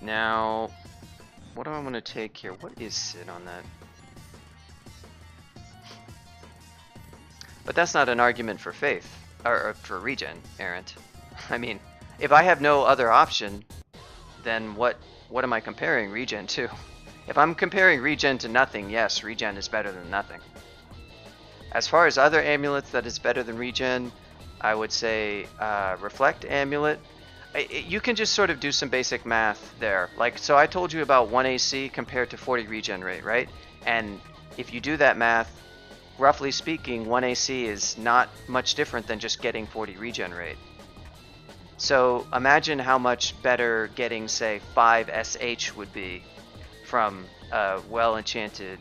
Now, what do I want to take here? What is sit on that? But that's not an argument for faith, or for regen, Errant. I mean, if I have no other option, then what am I comparing regen to? If I'm comparing regen to nothing, yes, regen is better than nothing. As far as other amulets that is better than regen, I would say Reflect Amulet. You can just sort of do some basic math there. Like, so I told you about 1 AC compared to 40 regen rate, right? And if you do that math, roughly speaking, 1 AC is not much different than just getting 40 regen rate. So imagine how much better getting, say, 5 SH would be from a well-enchanted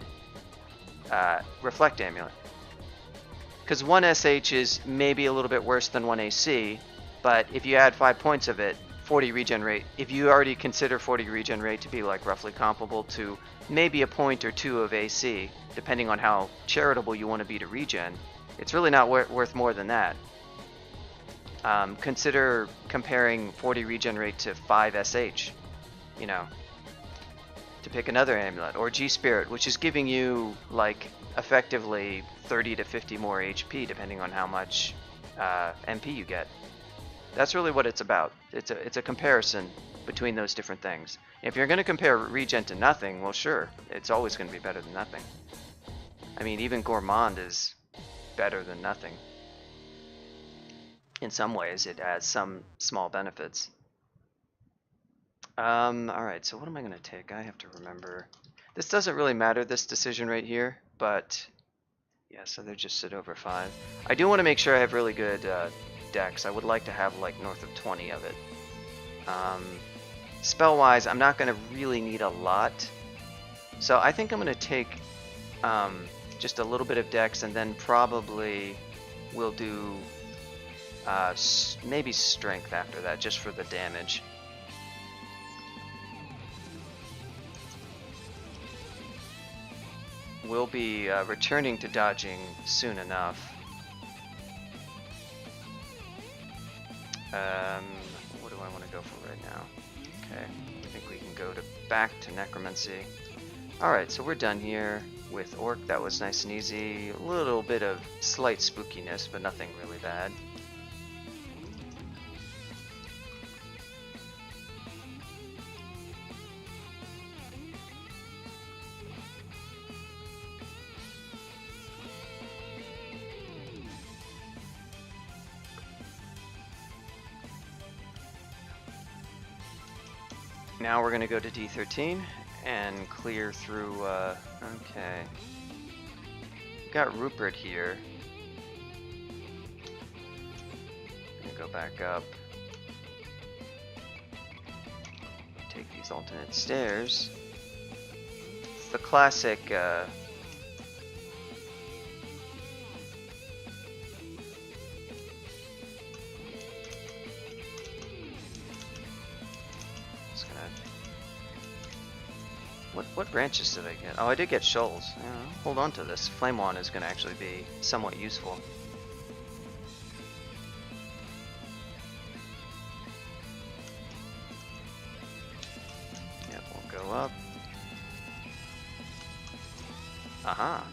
Reflect Amulet. Because 1 SH is maybe a little bit worse than 1 AC, but if you add 5 points of it, 40 regen rate, if you already consider 40 regen rate to be like roughly comparable to maybe a point or two of AC, depending on how charitable you want to be to regen, it's really not worth more than that. Consider comparing 40 regen rate to 5 SH, you know, to pick another amulet, or G-Spirit, which is giving you like effectively 30 to 50 more HP depending on how much MP you get. That's really what it's about. It's a comparison between those different things. If you're going to compare regen to nothing, well sure, it's always going to be better than nothing. I mean, even Gourmand is better than nothing. In some ways, it has some small benefits. Alright, so what am I going to take? I have to remember. This doesn't really matter, this decision right here, but yeah, so they're just sit over 5. I do want to make sure I have really good decks. I would like to have like north of 20 of it. Spell-wise, I'm not going to really need a lot. So I think I'm going to take just a little bit of dex, and then probably we'll do maybe strength after that, just for the damage. We'll be returning to dodging soon enough. What do I want to go for right now? Okay, I think we can go back to Necromancy. Alright, so we're done here with Orc. That was nice and easy. A little bit of slight spookiness, but nothing really bad. Now we're going to go to D13 and clear through, okay. We've got Rupert here. I'm going to go back up. Take these alternate stairs. It's the classic, What branches did I get? Oh, I did get shoals. Yeah, hold on to this. Flame Wand is going to actually be somewhat useful. Yep, we'll go up. Aha!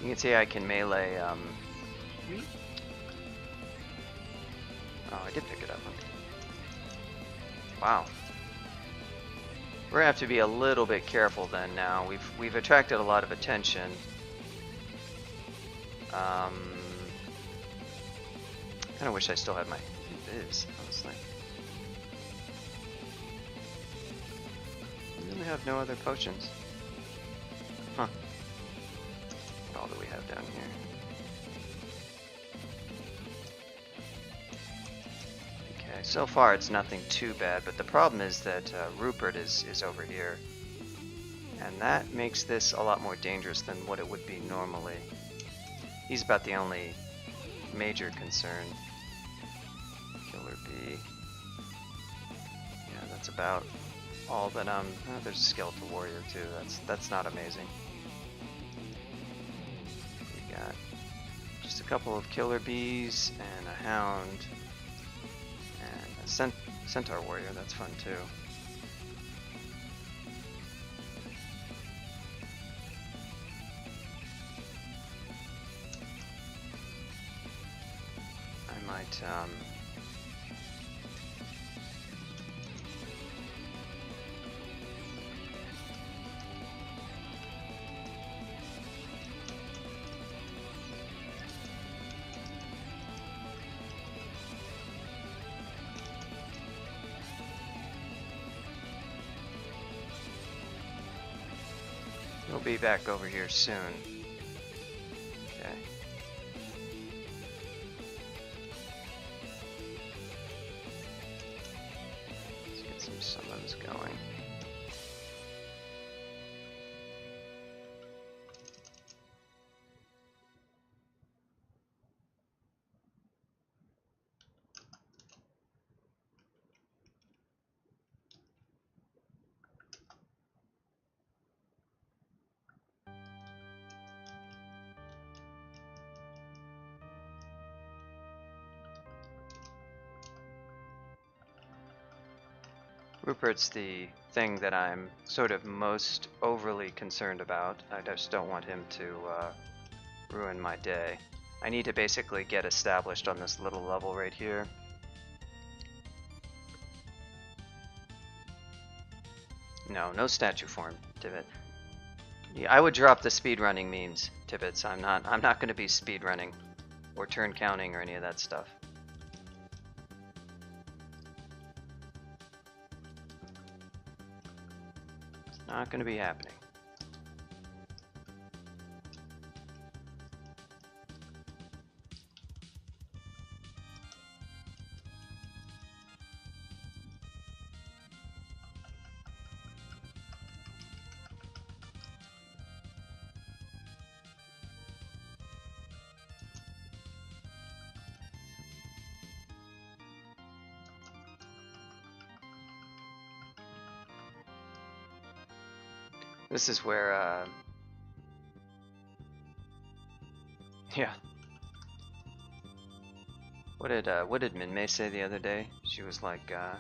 You can see I can melee, Oh, I did pick it up. Wow. We're gonna have to be a little bit careful then now. We've attracted a lot of attention. Kinda wish I still had my Viz, honestly. I really have no other potions. Huh. What all do we have down here? So far it's nothing too bad, but the problem is that Rupert is over here. And that makes this a lot more dangerous than what it would be normally. He's about the only major concern. Killer Bee. Yeah, that's about all that there's a Skeletal Warrior too, that's not amazing. We got just a couple of killer bees and a hound and a centaur warrior. That's fun too. I might we'll be back over here soon. Okay. Let's get some summons going. Rupert's the thing that I'm sort of most overly concerned about. I just don't want him to ruin my day. I need to basically get established on this little level right here. No statue form, Tibbet. Yeah, I would drop the speedrunning memes, Tibbets. I'm not going to be speedrunning or turn counting or any of that stuff. Not going to be happening. This is where, yeah. What did Minmay say the other day? She was like, do I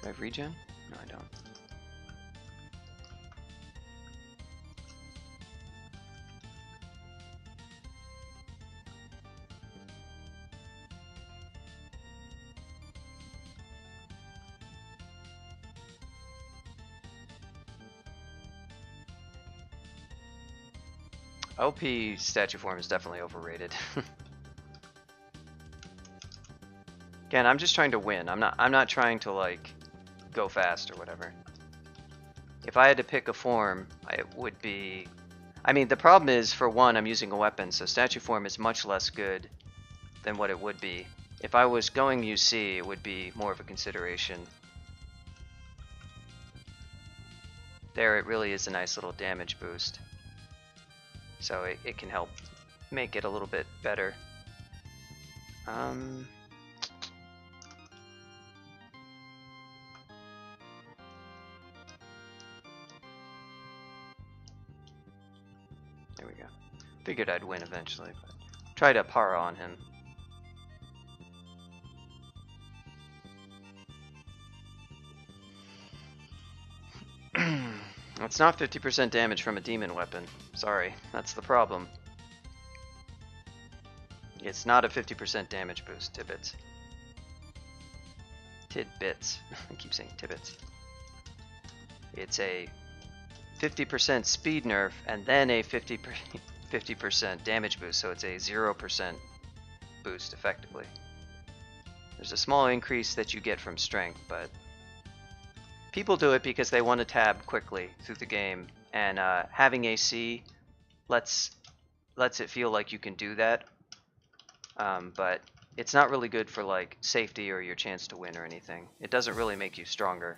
have regen? No, I don't. OP statue form is definitely overrated. Again, I'm just trying to win. I'm not trying to like go fast or whatever. If I had to pick a form, it would be, I mean, the problem is, for one, I'm using a weapon, so statue form is much less good than what it would be. If I was going UC, it would be more of a consideration. There, it really is a nice little damage boost. So it can help make it a little bit better. There we go. Figured I'd win eventually, but try to para on him. It's not 50% damage from a demon weapon. Sorry, that's the problem. It's not a 50% damage boost, Tibbets. Tidbits. I keep saying Tibbets. It's a 50% speed nerf and then a 50% damage boost, so it's a 0% boost effectively. There's a small increase that you get from strength, but people do it because they want to tab quickly through the game, and having AC lets it feel like you can do that, but it's not really good for like safety or your chance to win or anything. It doesn't really make you stronger.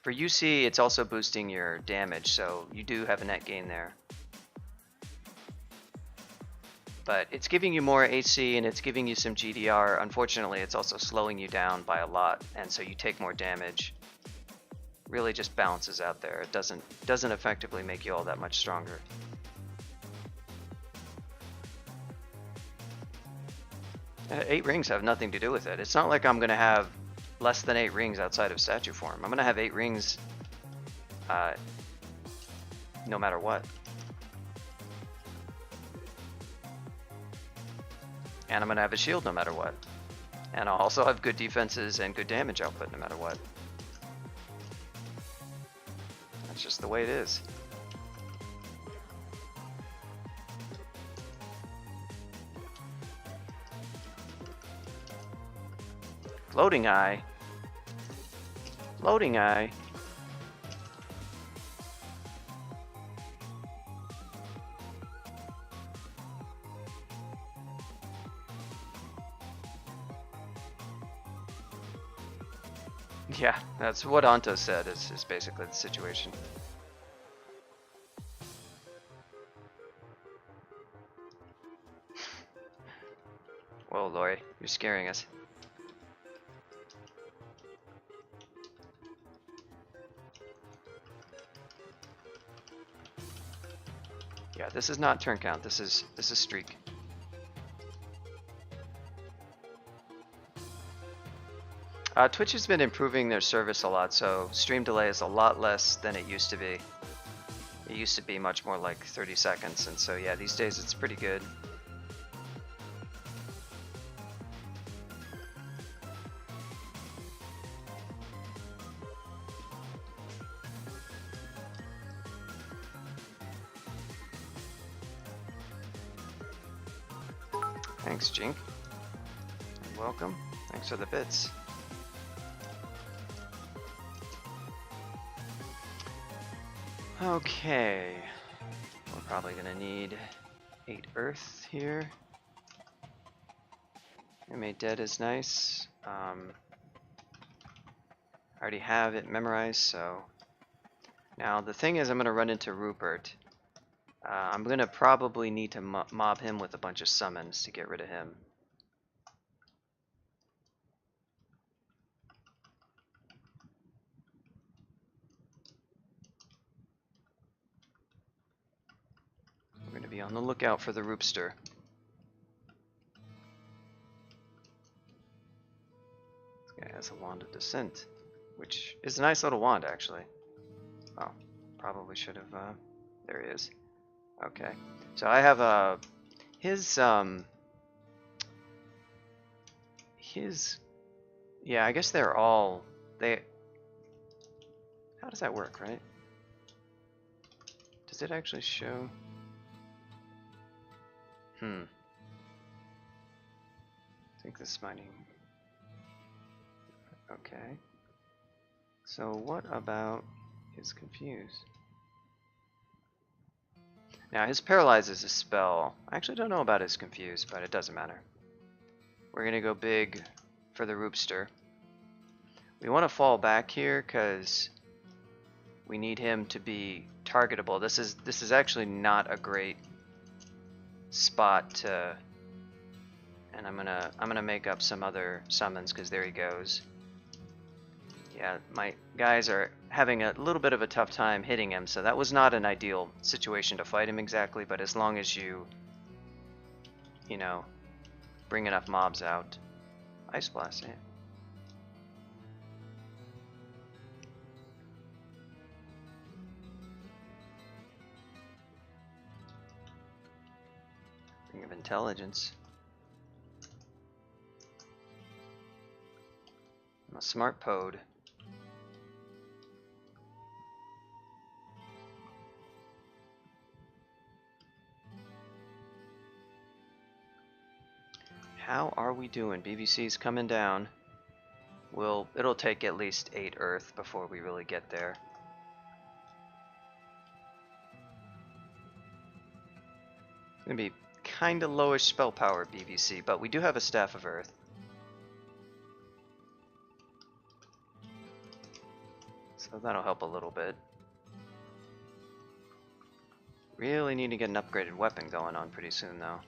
For UC, it's also boosting your damage, so you do have a net gain there. But it's giving you more AC and it's giving you some GDR. Unfortunately, it's also slowing you down by a lot, and so you take more damage. Really just balances out there. It doesn't effectively make you all that much stronger. Eight rings have nothing to do with it. It's not like I'm gonna have less than 8 rings outside of statue form. I'm gonna have 8 rings no matter what. And I'm gonna have a shield no matter what. And I'll also have good defenses and good damage output no matter what. That's just the way it is. Floating eye. Floating eye. Yeah, that's what Anto said is basically the situation. Whoa, Lori, you're scaring us. Yeah, this is not turn count. This is streak. Twitch has been improving their service a lot, so stream delay is a lot less than it used to be. It used to be much more like 30 seconds, and so yeah, these days it's pretty good. Thanks, Jink. You're welcome. Thanks for the bits. Okay. We're probably gonna need 8 earth here. Made dead is nice. I already have it memorized, so. Now the thing is, I'm gonna run into Rupert. I'm gonna probably need to mob him with a bunch of summons to get rid of him. We're gonna be on the lookout for the Roopster. This guy has a wand of descent, which is a nice little wand actually. Oh, probably should have. There he is. Okay, so I have his yeah, I guess they're all how does that work, right? Does it actually show? I think this mining. Okay. So what about his confuse? Now his paralyze is a spell. I actually don't know about his confuse, but it doesn't matter. We're gonna go big for the Roopster. We want to fall back here because we need him to be targetable. This is actually not a great spot to. And I'm gonna make up some other summons because there he goes. Yeah, my guys are having a little bit of a tough time hitting him, so that was not an ideal situation to fight him exactly, but as long as you know, bring enough mobs out. Ice Blast, yeah. Ring of Intelligence. I'm a smart pode. How are we doing? BBC's coming down. It'll take at least 8 Earth before we really get there. It's gonna be kinda lowish spell power BBC, but we do have a Staff of Earth. So So that'll help a little bit. Really need to get an upgraded weapon going on pretty soon, though.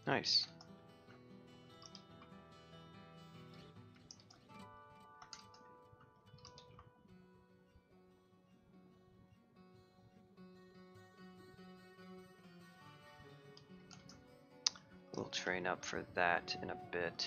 Nice. We'll train up for that in a bit.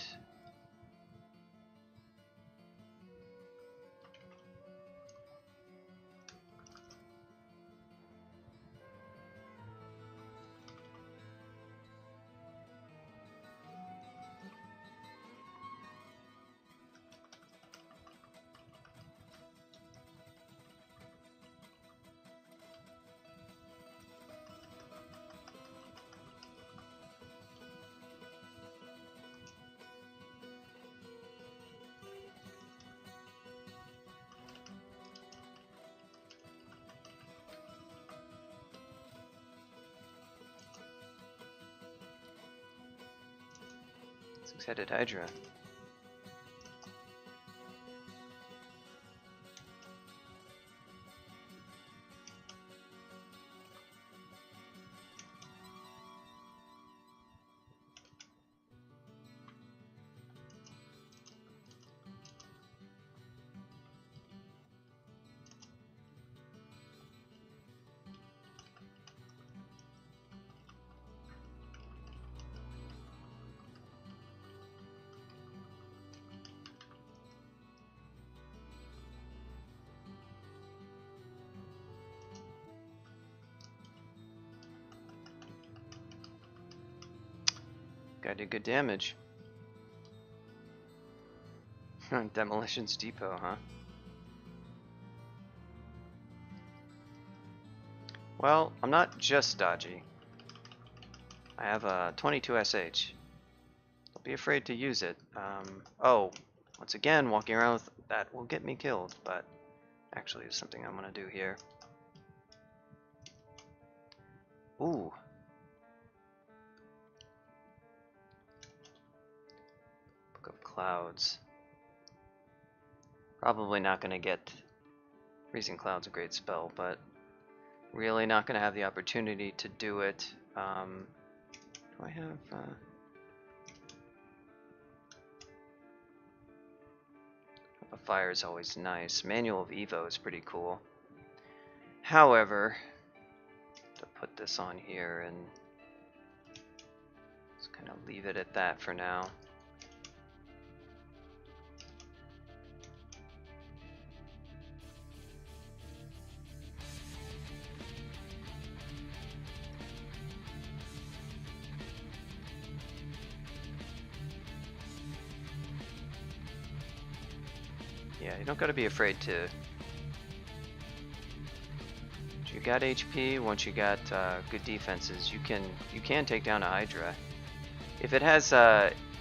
Six-headed Hydra. Guy did good damage. Demolitions Depot, huh? Well, I'm not just dodgy. I have a 22 SH. Don't be afraid to use it. Oh, once again, walking around with that will get me killed, but actually is something I'm gonna do here. Ooh. Book of Clouds. Probably not gonna get Freezing Cloud's a great spell, but really not gonna have the opportunity to do it. Do I have a fire is always nice. Manual of Evo is pretty cool. However, to put this on here and just kind of leave it at that for now. Yeah, you don't gotta be afraid to. Once you got HP, once you got good defenses, you can take down a Hydra. If it has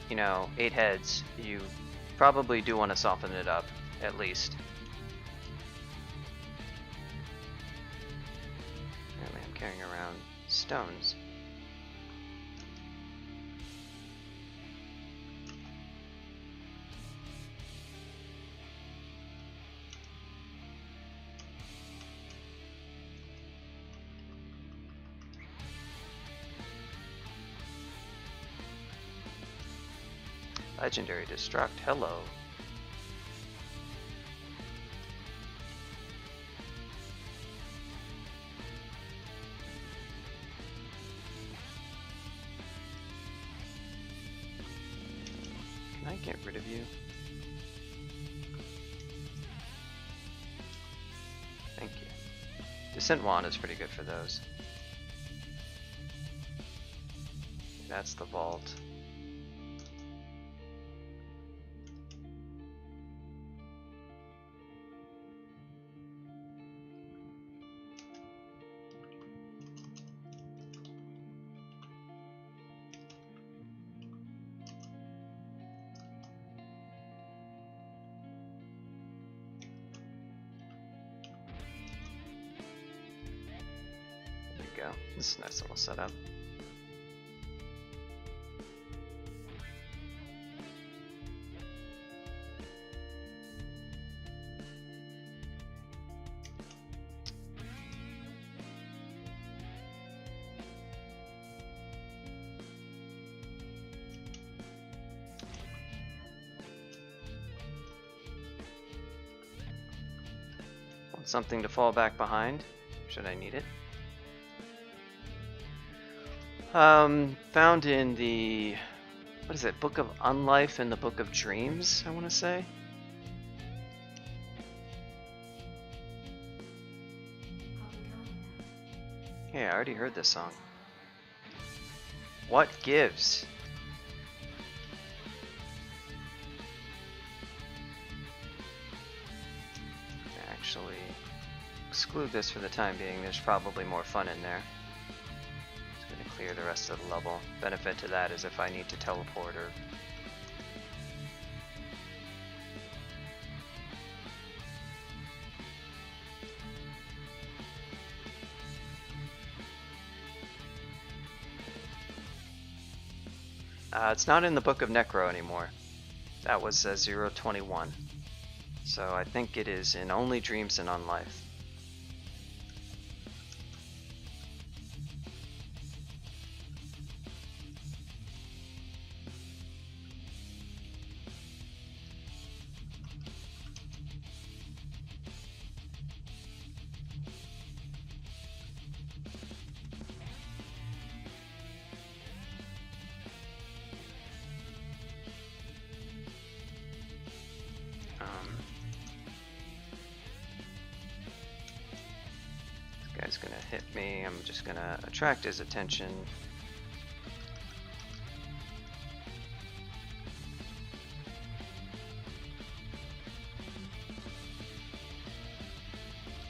you know, 8 heads, you probably do want to soften it up at least. Apparently, I'm carrying around stones. Legendary Destruct, hello. Can I get rid of you? Thank you. Descent Wand is pretty good for those. That's the vault. go. This is a nice little setup. Something to fall back behind, should I need it. Found in the, what is it, Book of Unlife and the Book of Dreams, I want to say. Hey, I already heard this song. What gives? Actually, exclude this for the time being. There's probably more fun in there. Just gonna clear the rest of the level. Benefit to that is if I need to teleport or it's not in the Book of Necro anymore. That was 021. So I think it is in Only Dreams and Unlife. Guy's gonna hit me. I'm just gonna attract his attention.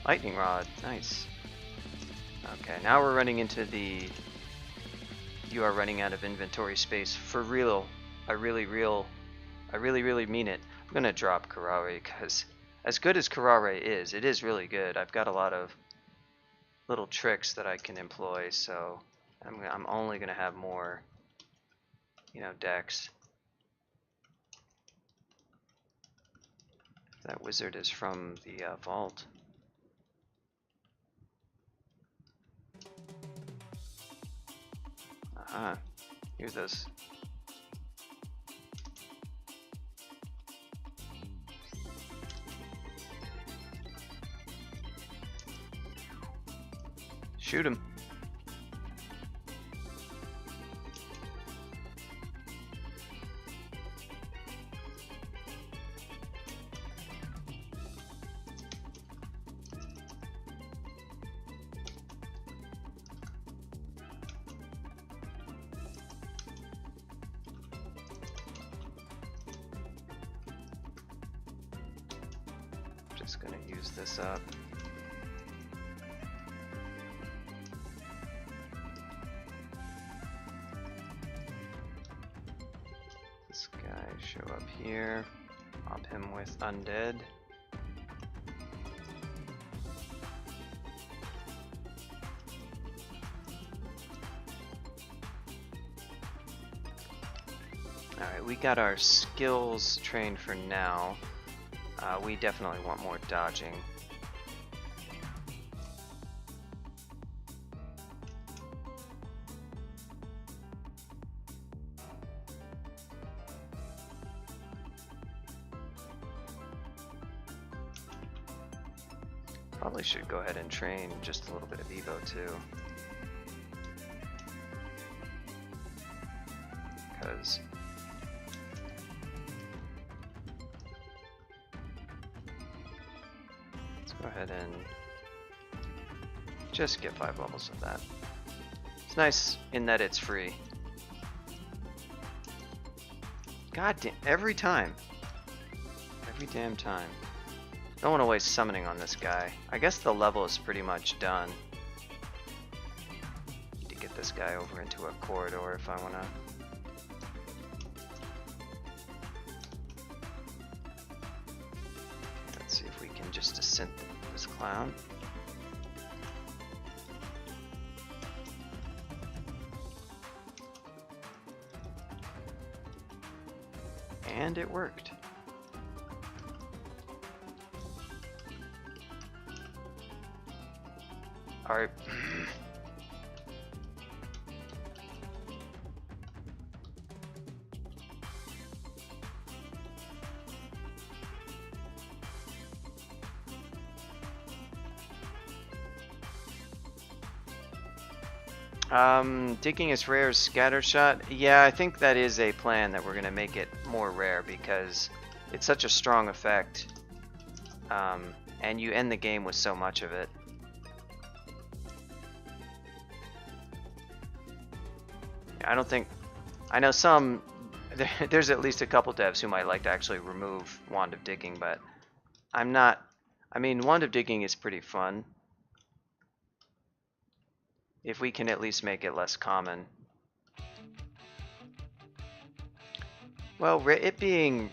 Lightning rod, nice. Okay, now we're running into the you are running out of inventory space for real. I really mean it. I'm gonna drop Karare because as good as Karare is, it is really good. I've got a lot of little tricks that I can employ, so I'm only gonna have more, decks. That wizard is from the vault. Aha, hear those. Shoot him. Just gonna use this up. This guy show up here, pop him with undead. Alright, we got our skills trained for now. We definitely want more dodging. Probably should go ahead and train just a little bit of Evo too. Because let's go ahead and just get 5 levels of that. It's nice in that it's free. God damn, every time. Every damn time. Don't want to waste summoning on this guy. I guess the level is pretty much done. Need to get this guy over into a corridor if I want to. Let's see if we can just ascend this clown. And it worked. Alright. Digging is rare as scattershot. Yeah, I think that is a plan, that we're going to make it more rare because it's such a strong effect. And you end the game with so much of it. I don't think... I know some... There's at least a couple devs who might like to actually remove Wand of Digging, but I'm not... I mean, Wand of Digging is pretty fun. If we can at least make it less common. Well, it being...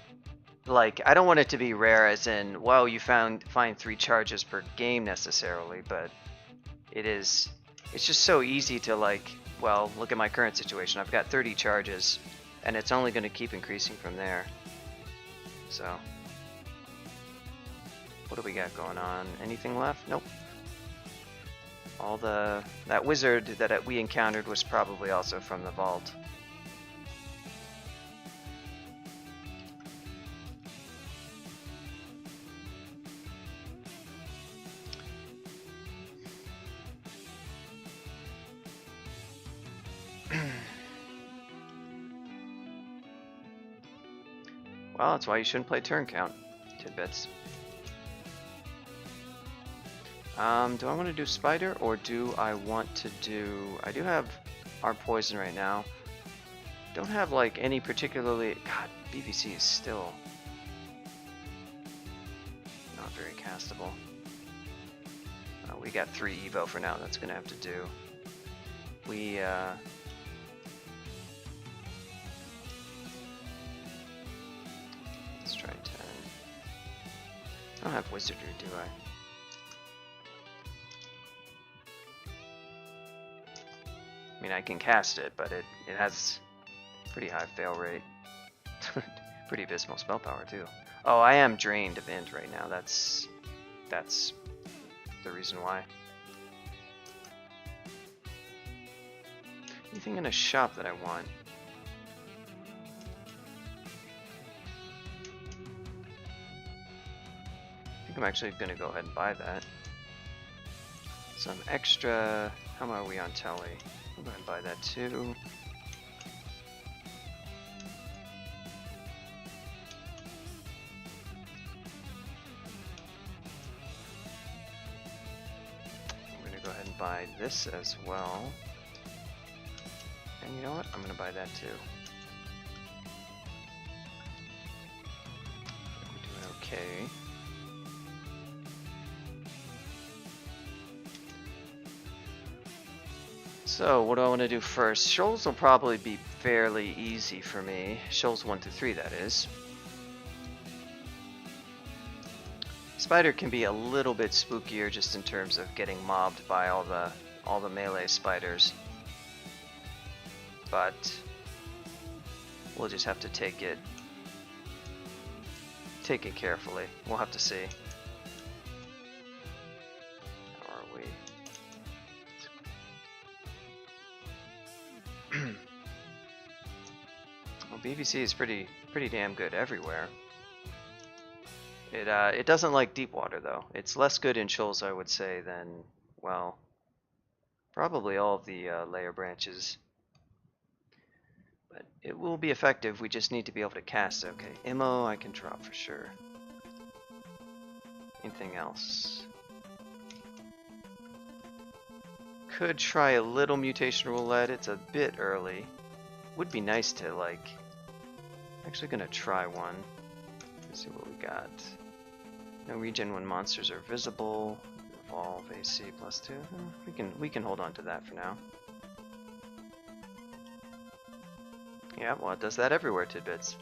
Like, I don't want it to be rare as in, well, you find 3 charges per game necessarily, but it is... It's just so easy to, like... Well, look at my current situation. I've got 30 charges, and it's only going to keep increasing from there. So, what do we got going on? Anything left? Nope. All that wizard that we encountered was probably also from the vault. Well, that's why you shouldn't play turn count, tidbits. Do I want to do spider, or do I want to do... I do have our poison right now. Don't have like any particularly... God, BVC is still not very castable. We got 3 Evo for now, that's gonna have to do. We let's try 10. I don't have wizardry, do I? I mean, I can cast it, but it has pretty high fail rate. Pretty abysmal spell power too. Oh, I am drained of int right now. That's the reason why. Anything in a shop that I want? I think I'm actually gonna go ahead and buy that. Some extra. How are we on telly? I'll go ahead and buy that too. I'm going to go ahead and buy this as well. And you know what? I'm going to buy that too. We're doing okay. So, what do I want to do first? Shoals will probably be fairly easy for me. Shoals 1 through 3, that is. Spider can be a little bit spookier just in terms of getting mobbed by all the melee spiders. But we'll just have to take it carefully. We'll have to see. How are we? Well, BVC is pretty damn good everywhere. It doesn't like deep water though. It's less good in shoals, I would say, than, well, probably all of the layer branches. But it will be effective. We just need to be able to cast. Okay, Immo I can drop for sure. Anything else? Could try a little mutation roulette. It's a bit early. Would be nice to, like... Actually gonna try one. Let's see what we got. No regen when monsters are visible. Evolve AC +2. We can hold on to that for now. Yeah, well, it does that everywhere, tidbits.